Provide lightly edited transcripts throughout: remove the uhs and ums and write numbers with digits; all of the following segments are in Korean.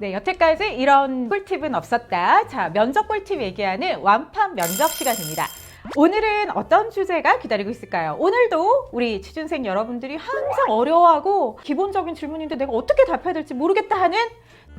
네, 여태까지 이런 꿀팁은 없었다. 자, 면접 꿀팁 얘기하는 완판 면접 시간입니다. 오늘은 어떤 주제가 기다리고 있을까요? 오늘도 우리 취준생 여러분들이 항상 어려워하고 기본적인 질문인데 내가 어떻게 답해야 될지 모르겠다 하는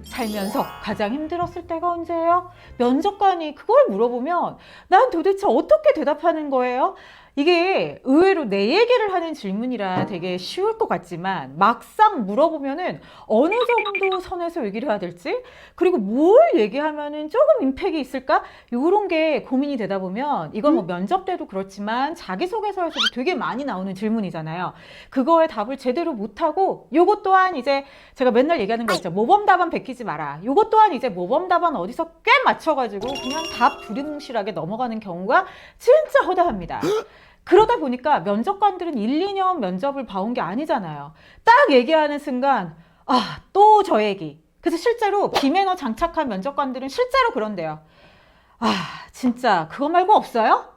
살면서 가장 힘들었을 때가 언제예요? 면접관이 그걸 물어보면 난 도대체 어떻게 대답하는 거예요? 이게 의외로 내 얘기를 하는 질문이라 되게 쉬울 것 같지만 막상 물어보면은 어느 정도 선에서 얘기를 해야 될지, 그리고 뭘 얘기하면은 조금 임팩이 있을까? 요런 게 고민이 되다 보면 이건 뭐 면접 때도 그렇지만 자기소개서에서도 되게 많이 나오는 질문이잖아요. 그거에 답을 제대로 못하고 요것 또한 이제 제가 맨날 얘기하는 거 있죠. 모범답안 베끼지 마라. 요것 또한 이제 모범답안 어디서 꽤 맞춰가지고 그냥 답 두리뭉실하게 넘어가는 경우가 진짜 허다합니다. 그러다 보니까 면접관들은 1, 2년 면접을 봐온 게 아니잖아요. 딱 얘기하는 순간 또 저 얘기. 그래서 실제로 비매너 장착한 면접관들은 실제로 그런데요. 진짜 그거 말고 없어요?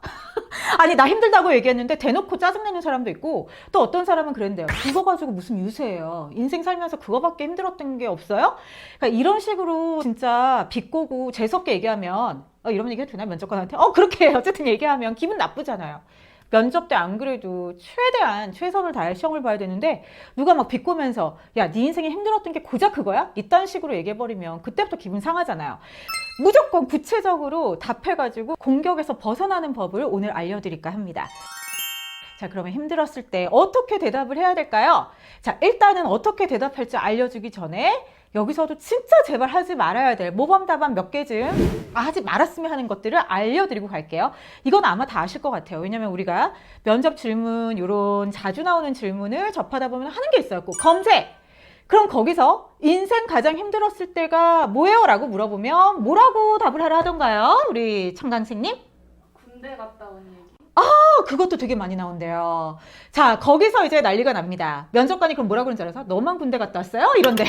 아니, 나 힘들다고 얘기했는데 대놓고 짜증내는 사람도 있고, 또 어떤 사람은 그랬는데요. 그거 가지고 무슨 유세예요. 인생 살면서 그거밖에 힘들었던 게 없어요? 그러니까 이런 식으로 진짜 비꼬고 재수없게 얘기하면 이런 얘기 해도 되나? 면접관한테? 그렇게 어쨌든 얘기하면 기분 나쁘잖아요. 면접 때 안 그래도 최대한 최선을 다해 시험을 봐야 되는데 누가 막 비꼬면서 야, 네 인생에 힘들었던 게 고작 그거야? 이딴 식으로 얘기해버리면 그때부터 기분 상하잖아요. 무조건 구체적으로 답해가지고 공격에서 벗어나는 법을 오늘 알려드릴까 합니다. 자, 그러면 힘들었을 때 어떻게 대답을 해야 될까요? 자, 일단은 어떻게 대답할지 알려주기 전에 여기서도 진짜 제발 하지 말아야 될 모범답안 몇 개 좀 하지 말았으면 하는 것들을 알려드리고 갈게요. 이건 아마 다 아실 것 같아요. 왜냐면 우리가 면접 질문, 이런 자주 나오는 질문을 접하다 보면 하는 게 있어요. 꼭 검색! 그럼 거기서 인생 가장 힘들었을 때가 뭐예요? 라고 물어보면 뭐라고 답을 하라 하던가요? 우리 청강생님? 군대 갔다 온 얘기. 그것도 되게 많이 나온대요. 자, 거기서 이제 난리가 납니다. 면접관이 그럼 뭐라 그러는지 알아서? 너만 군대 갔다 왔어요? 이런데요.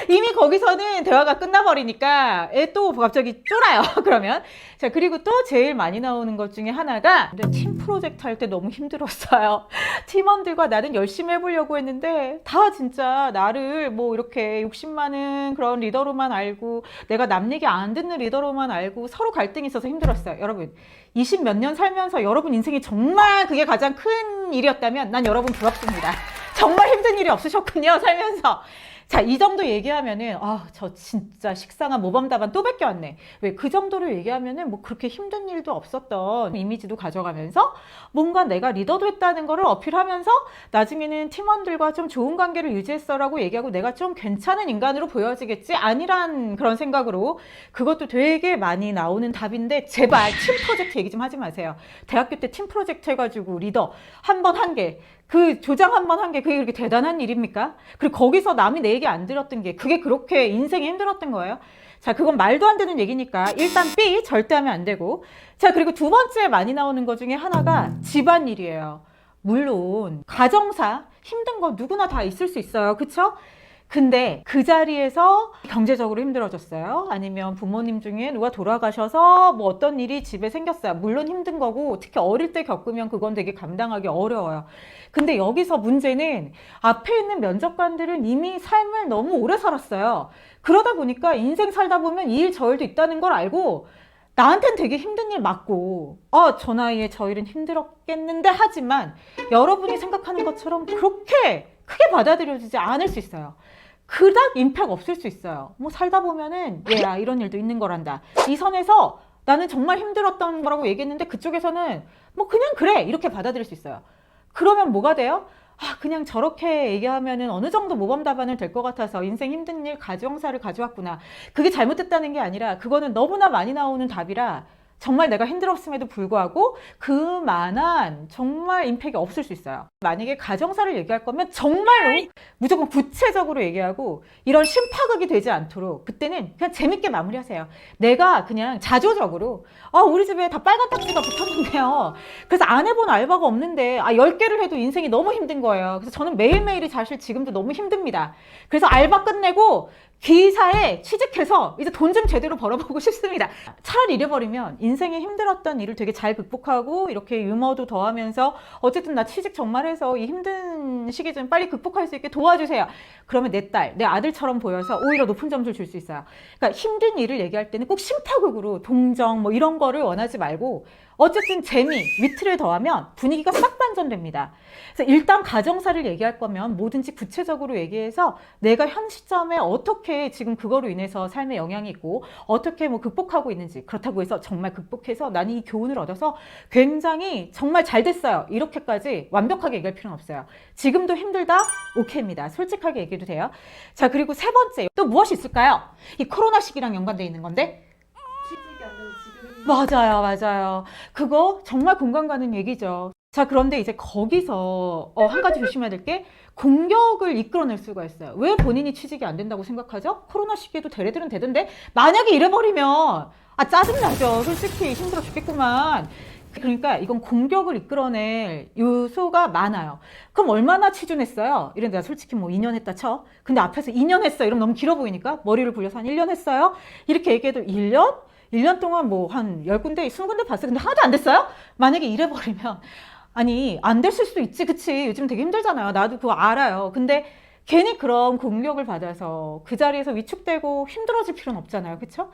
이미 거기서는 대화가 끝나버리니까 또 갑자기 쫄아요. 그러면. 자, 그리고 또 제일 많이 나오는 것 중에 하나가 팀 프로젝트 할 때 너무 힘들었어요. 팀원들과 나는 열심히 해보려고 했는데 다 진짜 나를 뭐 이렇게 욕심 많은 그런 리더로만 알고, 내가 남 얘기 안 듣는 리더로만 알고 서로 갈등이 있어서 힘들었어요. 여러분, 20 몇 년 살면서 여러분 인생이 정말 그게 가장 큰 일이었다면 난 여러분 부럽습니다. 정말 힘든 일이 없으셨군요, 살면서. 자, 이 정도 얘기하면은 저 진짜 식상한 모범답안 또 베껴왔네. 왜 그 정도로 얘기하면은 뭐 그렇게 힘든 일도 없었던 이미지도 가져가면서 뭔가 내가 리더도 했다는 거를 어필하면서 나중에는 팀원들과 좀 좋은 관계를 유지했어라고 얘기하고 내가 좀 괜찮은 인간으로 보여지겠지? 아니란 그런 생각으로. 그것도 되게 많이 나오는 답인데 제발 팀 프로젝트 얘기 좀 하지 마세요. 대학교 때 팀 프로젝트 해가지고 리더 한 번 한 개, 그 조장 한 번 한 게 그게 그렇게 대단한 일입니까? 그리고 거기서 남이 내 얘기 안 들었던 게 그게 그렇게 인생이 힘들었던 거예요? 자, 그건 말도 안 되는 얘기니까 일단 B 절대 하면 안 되고. 자, 그리고 두 번째 많이 나오는 것 중에 하나가 집안일이에요. 물론 가정사 힘든 거 누구나 다 있을 수 있어요. 그쵸? 근데 그 자리에서 경제적으로 힘들어졌어요. 아니면 부모님 중에 누가 돌아가셔서 뭐 어떤 일이 집에 생겼어요. 물론 힘든 거고, 특히 어릴 때 겪으면 그건 되게 감당하기 어려워요. 근데 여기서 문제는 앞에 있는 면접관들은 이미 삶을 너무 오래 살았어요. 그러다 보니까 인생 살다 보면 이 일 저 일도 있다는 걸 알고 나한텐 되게 힘든 일 맞고 저 나이에 저 일은 힘들었겠는데 하지만 여러분이 생각하는 것처럼 그렇게 크게 받아들여지지 않을 수 있어요. 그닥 임팩 없을 수 있어요. 뭐 살다 보면은 얘야 이런 일도 있는 거란다. 이 선에서 나는 정말 힘들었던 거라고 얘기했는데 그쪽에서는 뭐 그냥 그래 이렇게 받아들일 수 있어요. 그러면 뭐가 돼요? 그냥 저렇게 얘기하면은 어느 정도 모범 답안을 될 것 같아서 인생 힘든 일 가정사를 가져왔구나. 그게 잘못됐다는 게 아니라 그거는 너무나 많이 나오는 답이라 정말 내가 힘들었음에도 불구하고 그만한 정말 임팩이 없을 수 있어요. 만약에 가정사를 얘기할 거면 정말로 무조건 구체적으로 얘기하고 이런 심파극이 되지 않도록 그때는 그냥 재밌게 마무리하세요. 내가 그냥 자조적으로 우리 집에 다 빨간 딱지가 붙었는데요. 그래서 안 해본 알바가 없는데 10개를 해도 인생이 너무 힘든 거예요. 그래서 저는 매일매일이 사실 지금도 너무 힘듭니다. 그래서 알바 끝내고 기사에 취직해서 이제 돈 좀 제대로 벌어보고 싶습니다. 차라리 잃어버리면 인생에 힘들었던 일을 되게 잘 극복하고 이렇게 유머도 더하면서 어쨌든 나 취직 정말 해서 이 힘든 시기 좀 빨리 극복할 수 있게 도와주세요. 그러면 내 딸, 내 아들처럼 보여서 오히려 높은 점수를 줄 수 있어요. 그러니까 힘든 일을 얘기할 때는 꼭 심파극으로 동정 뭐 이런 거를 원하지 말고 어쨌든 재미, 위트를 더하면 분위기가 싹 반전됩니다. 그래서 일단 가정사를 얘기할 거면 뭐든지 구체적으로 얘기해서 내가 현 시점에 어떻게 지금 그거로 인해서 삶에 영향이 있고 어떻게 뭐 극복하고 있는지 그렇다고 해서 정말 극복해서 나는 이 교훈을 얻어서 굉장히 정말 잘 됐어요. 이렇게까지 완벽하게 얘기할 필요는 없어요. 지금도 힘들다? 오케이입니다. 솔직하게 얘기해도 돼요. 자, 그리고 세 번째 또 무엇이 있을까요? 이 코로나 시기랑 연관되어 있는 건데 취직이 안 돼서 지금 맞아요. 그거 정말 공감 가는 얘기죠. 자, 그런데 이제 거기서 한 가지 조심해야 될 게 공격을 이끌어낼 수가 있어요. 왜 본인이 취직이 안 된다고 생각하죠? 코로나 시기에도 대래들은 되던데 만약에 잃어버리면 짜증나죠. 솔직히 힘들어 죽겠구만. 그러니까 이건 공격을 이끌어낼 요소가 많아요. 그럼 얼마나 치준했어요? 이런 내가 솔직히 뭐 2년 했다 쳐. 근데 앞에서 2년 했어요. 이러면 너무 길어 보이니까 머리를 굴려서 한 1년 했어요. 이렇게 얘기해도 1년? 1년 동안 뭐 한 10군데, 20군데 봤어요. 근데 하나도 안 됐어요? 만약에 이래버리면 아니 안 됐을 수도 있지. 그치? 요즘 되게 힘들잖아요. 나도 그거 알아요. 근데 괜히 그런 공격을 받아서 그 자리에서 위축되고 힘들어질 필요는 없잖아요. 그쵸?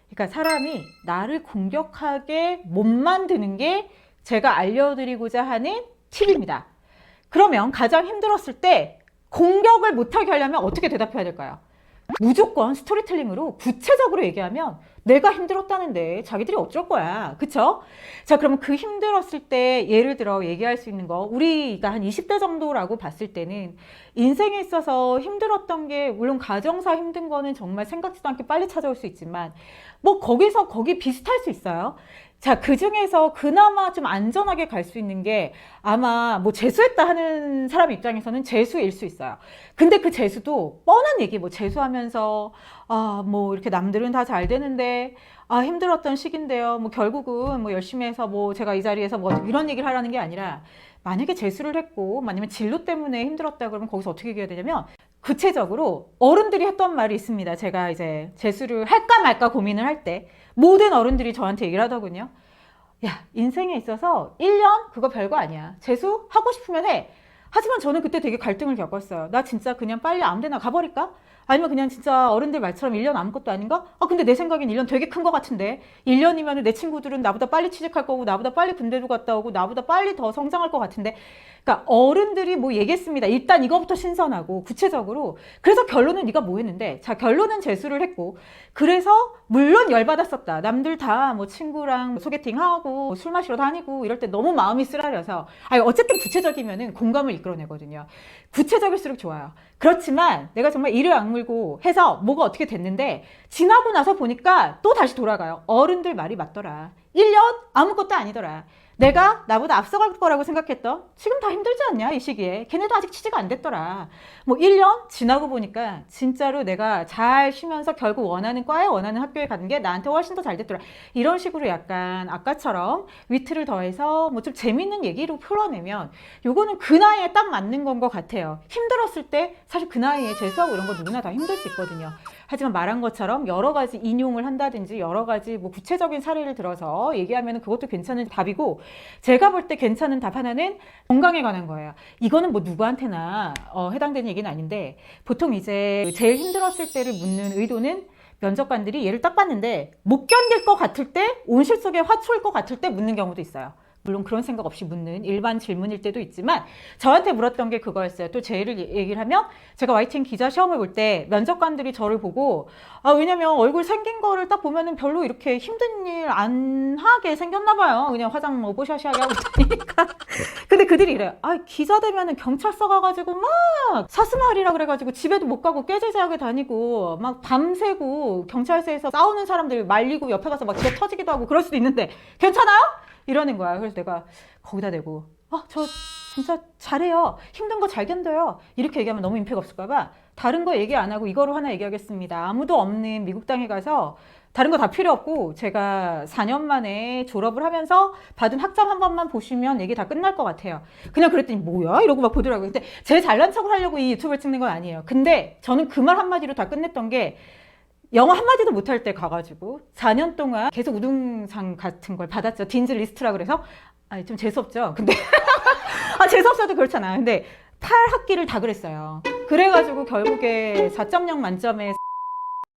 그러니까 사람이 나를 공격하게 못 만드는 게 제가 알려드리고자 하는 팁입니다. 그러면 가장 힘들었을 때 공격을 못하게 하려면 어떻게 대답해야 될까요? 무조건 스토리텔링으로 구체적으로 얘기하면 내가 힘들었다는데 자기들이 어쩔 거야. 그쵸? 자, 그러면 그 힘들었을 때 예를 들어 얘기할 수 있는 거 우리가 한 20대 정도라고 봤을 때는 인생에 있어서 힘들었던 게 물론 가정사 힘든 거는 정말 생각지도 않게 빨리 찾아올 수 있지만 뭐 거기서 거기 비슷할 수 있어요. 자, 그 중에서 그나마 좀 안전하게 갈 수 있는 게 아마 뭐 재수했다 하는 사람 입장에서는 재수일 수 있어요. 근데 그 재수도 뻔한 얘기, 뭐 재수하면서 뭐 이렇게 남들은 다 잘 되는데 힘들었던 시기인데요. 뭐 결국은 뭐 열심히 해서 뭐 제가 이 자리에서 뭐 이런 얘기를 하라는 게 아니라 만약에 재수를 했고 아니면 진로 때문에 힘들었다 그러면 거기서 어떻게 얘기해야 되냐면 구체적으로 어른들이 했던 말이 있습니다. 제가 이제 재수를 할까 말까 고민을 할 때 모든 어른들이 저한테 얘기를 하더군요. 야, 인생에 있어서 1년 그거 별거 아니야. 재수 하고 싶으면 해. 하지만 저는 그때 되게 갈등을 겪었어요. 나 진짜 그냥 빨리 아무 데나 가버릴까? 아니면 그냥 진짜 어른들 말처럼 1년 아무것도 아닌가? 근데 내 생각엔 1년 되게 큰 거 같은데 1년이면 내 친구들은 나보다 빨리 취직할 거고 나보다 빨리 군대도 갔다 오고 나보다 빨리 더 성장할 것 같은데 그러니까 어른들이 뭐 얘기했습니다. 일단 이거부터 신선하고 구체적으로 그래서 결론은 네가 뭐 했는데 자 결론은 재수를 했고 그래서 물론 열받았었다. 남들 다 뭐 친구랑 소개팅하고 술 마시러 다니고 이럴 때 너무 마음이 쓰라려서 어쨌든 구체적이면은 공감을 이끌어내거든요. 구체적일수록 좋아요. 그렇지만 내가 정말 이를 악물고 해서 뭐가 어떻게 됐는데 지나고 나서 보니까 또 다시 돌아가요. 어른들 말이 맞더라. 1년 아무것도 아니더라. 내가 나보다 앞서갈 거라고 생각했던 지금 다 힘들지 않냐 이 시기에 걔네도 아직 취직 안 됐더라. 뭐 1년 지나고 보니까 진짜로 내가 잘 쉬면서 결국 원하는 과에 원하는 학교에 가는 게 나한테 훨씬 더 잘 됐더라. 이런 식으로 약간 아까처럼 위트를 더해서 뭐 좀 재밌는 얘기로 풀어내면 요거는 그 나이에 딱 맞는 건 것 같아요. 힘들었을 때 사실 그 나이에 재수하고 이런 거 누구나 다 힘들 수 있거든요. 하지만 말한 것처럼 여러 가지 인용을 한다든지 여러 가지 뭐 구체적인 사례를 들어서 얘기하면 그것도 괜찮은 답이고 제가 볼 때 괜찮은 답 하나는 건강에 관한 거예요. 이거는 뭐 누구한테나 해당되는 얘기는 아닌데 보통 이제 제일 힘들었을 때를 묻는 의도는 면접관들이 얘를 딱 봤는데 못 견딜 것 같을 때 온실 속에 화초일 것 같을 때 묻는 경우도 있어요. 물론 그런 생각 없이 묻는 일반 질문일 때도 있지만 저한테 물었던 게 그거였어요. 또 제 얘기를 하면 제가 YTN 기자 시험을 볼 때 면접관들이 저를 보고 왜냐면 얼굴 생긴 거를 딱 보면은 별로 이렇게 힘든 일 안 하게 생겼나 봐요. 그냥 화장 뭐 뽀샤시하게 하고 있으니까. 근데 그들이 이래요. 기자 되면은 경찰서 가가지고 막 사스마리라 그래가지고 집에도 못 가고 꾀죄죄하게 다니고 막 밤새고 경찰서에서 싸우는 사람들 말리고 옆에 가서 막 집에 터지기도 하고 그럴 수도 있는데 괜찮아요? 이러는 거야. 그래서 내가 거기다 대고 저 진짜 잘해요. 힘든 거 잘 견뎌요. 이렇게 얘기하면 너무 임팩 없을까 봐 다른 거 얘기 안 하고 이거로 하나 얘기하겠습니다. 아무도 없는 미국 땅에 가서 다른 거 다 필요 없고 제가 4년 만에 졸업을 하면서 받은 학점 한 번만 보시면 얘기 다 끝날 것 같아요. 그냥 그랬더니 뭐야? 이러고 막 보더라고요. 근데 제 잘난 척을 하려고 이 유튜브를 찍는 건 아니에요. 근데 저는 그 말 한마디로 다 끝냈던 게 영어 한마디도 못할 때 가가지고 4년 동안 계속 우등상 같은 걸 받았죠. 딘즈 리스트라 그래서 좀 재수없죠. 근데 재수없어도 그렇잖아. 근데 8학기를 다 그랬어요. 그래가지고 결국에 4.0 만점에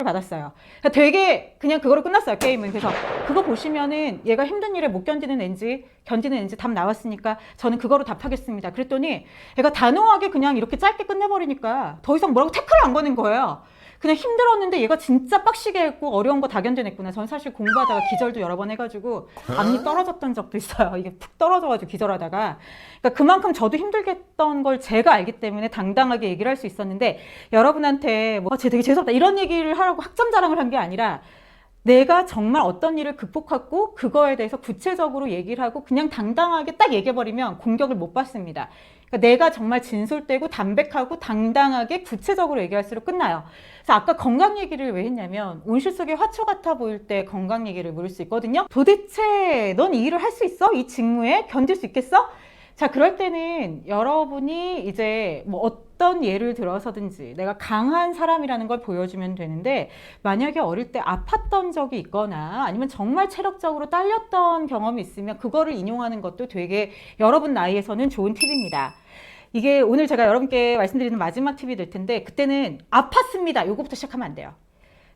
받았어요. 그러니까 되게 그냥 그거로 끝났어요, 게임은. 그래서 그거 보시면은 얘가 힘든 일에 못 견디는 앤지 견디는 앤지 답 나왔으니까 저는 그거로 답하겠습니다. 그랬더니 얘가 단호하게 그냥 이렇게 짧게 끝내버리니까 더 이상 뭐라고 태클을 안 거는 거예요. 그냥 힘들었는데 얘가 진짜 빡시게 했고 어려운 거 다 견뎌냈구나. 전 사실 공부하다가 기절도 여러 번 해가지고 앞니 떨어졌던 적도 있어요. 이게 푹 떨어져가지고 기절하다가. 그러니까 그만큼 저도 힘들게 했던 걸 제가 알기 때문에 당당하게 얘기를 할 수 있었는데 여러분한테 쟤 되게 재수없다 이런 얘기를 하라고 학점 자랑을 한 게 아니라 내가 정말 어떤 일을 극복하고 그거에 대해서 구체적으로 얘기를 하고 그냥 당당하게 딱 얘기해버리면 공격을 못 받습니다. 그러니까 내가 정말 진솔되고 담백하고 당당하게 구체적으로 얘기할수록 끝나요. 그래서 아까 건강 얘기를 왜 했냐면 온실 속의 화초 같아 보일 때 건강 얘기를 물을 수 있거든요. 도대체 넌 이 일을 할 수 있어? 이 직무에 견딜 수 있겠어? 자, 그럴 때는 여러분이 이제 뭐 어떤 예를 들어서든지 내가 강한 사람이라는 걸 보여주면 되는데 만약에 어릴 때 아팠던 적이 있거나 아니면 정말 체력적으로 딸렸던 경험이 있으면 그거를 인용하는 것도 되게 여러분 나이에서는 좋은 팁입니다. 이게 오늘 제가 여러분께 말씀드리는 마지막 팁이 될 텐데 그때는 아팠습니다. 요거부터 시작하면 안 돼요.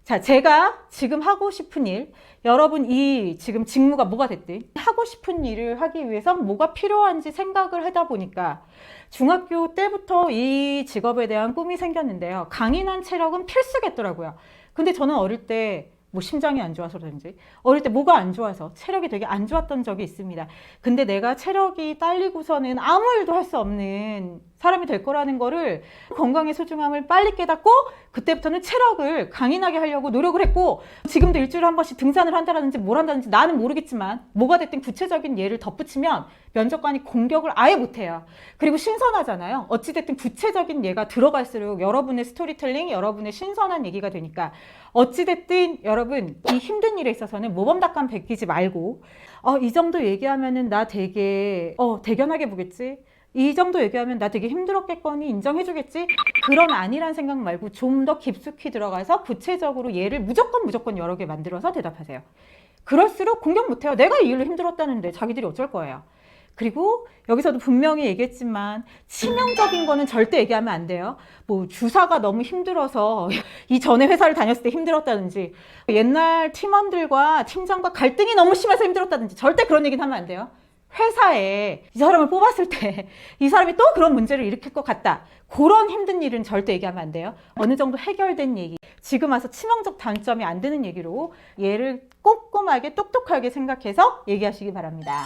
자, 제가 지금 하고 싶은 일, 여러분 이 지금 직무가 뭐가 됐든 하고 싶은 일을 하기 위해서 뭐가 필요한지 생각을 하다 보니까 중학교 때부터 이 직업에 대한 꿈이 생겼는데요. 강인한 체력은 필수겠더라고요. 근데 저는 어릴 때 뭐 심장이 안 좋아서든지 어릴 때 뭐가 안 좋아서 체력이 되게 안 좋았던 적이 있습니다. 근데 내가 체력이 딸리고서는 아무 일도 할 수 없는 사람이 될 거라는 거를 건강의 소중함을 빨리 깨닫고 그때부터는 체력을 강인하게 하려고 노력을 했고 지금도 일주일에 한 번씩 등산을 한다든지 뭘 한다든지 나는 모르겠지만 뭐가 됐든 구체적인 예를 덧붙이면 면접관이 공격을 아예 못해요. 그리고 신선하잖아요. 어찌됐든 구체적인 예가 들어갈수록 여러분의 스토리텔링, 여러분의 신선한 얘기가 되니까 어찌됐든 여러분 이 힘든 일에 있어서는 모범답관 베끼지 말고 이 정도 얘기하면은 나 되게 대견하게 보겠지? 이 정도 얘기하면 나 되게 힘들었겠거니 인정해주겠지? 그런 아니란 생각 말고 좀 더 깊숙이 들어가서 구체적으로 예를 무조건 여러 개 만들어서 대답하세요. 그럴수록 공격 못해요. 내가 이 일로 힘들었다는데 자기들이 어쩔 거예요. 그리고 여기서도 분명히 얘기했지만 치명적인 거는 절대 얘기하면 안 돼요. 뭐 주사가 너무 힘들어서 이 전에 회사를 다녔을 때 힘들었다든지 옛날 팀원들과 팀장과 갈등이 너무 심해서 힘들었다든지 절대 그런 얘기는 하면 안 돼요. 회사에 이 사람을 뽑았을 때 이 사람이 또 그런 문제를 일으킬 것 같다. 그런 힘든 일은 절대 얘기하면 안 돼요. 어느 정도 해결된 얘기, 지금 와서 치명적 단점이 안 되는 얘기로 얘를 꼼꼼하게 똑똑하게 생각해서 얘기하시기 바랍니다.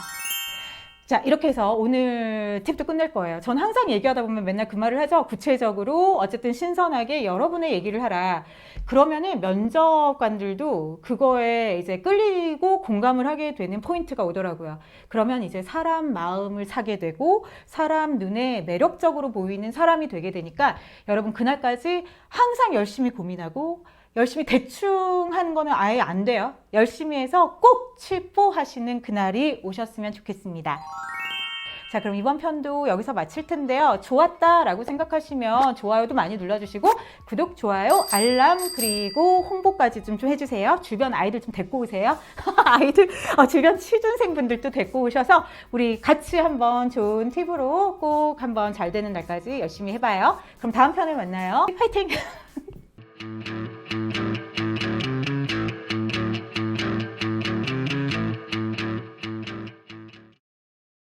자, 이렇게 해서 오늘 팁도 끝낼 거예요. 전 항상 얘기하다 보면 맨날 그 말을 하죠. 구체적으로 어쨌든 신선하게 여러분의 얘기를 하라. 그러면은 면접관들도 그거에 이제 끌리고 공감을 하게 되는 포인트가 오더라고요. 그러면 이제 사람 마음을 사게 되고 사람 눈에 매력적으로 보이는 사람이 되게 되니까 여러분 그날까지 항상 열심히 고민하고 열심히 대충 하는 거는 아예 안 돼요. 열심히 해서 꼭 취뽀하시는 그날이 오셨으면 좋겠습니다. 자, 그럼 이번 편도 여기서 마칠 텐데요. 좋았다라고 생각하시면 좋아요도 많이 눌러주시고 구독, 좋아요, 알람 그리고 홍보까지 좀 해주세요. 주변 아이들 좀 데리고 오세요. 아이들, 주변 취준생분들도 데리고 오셔서 우리 같이 한번 좋은 팁으로 꼭 한번 잘 되는 날까지 열심히 해봐요. 그럼 다음 편에 만나요. 파이팅!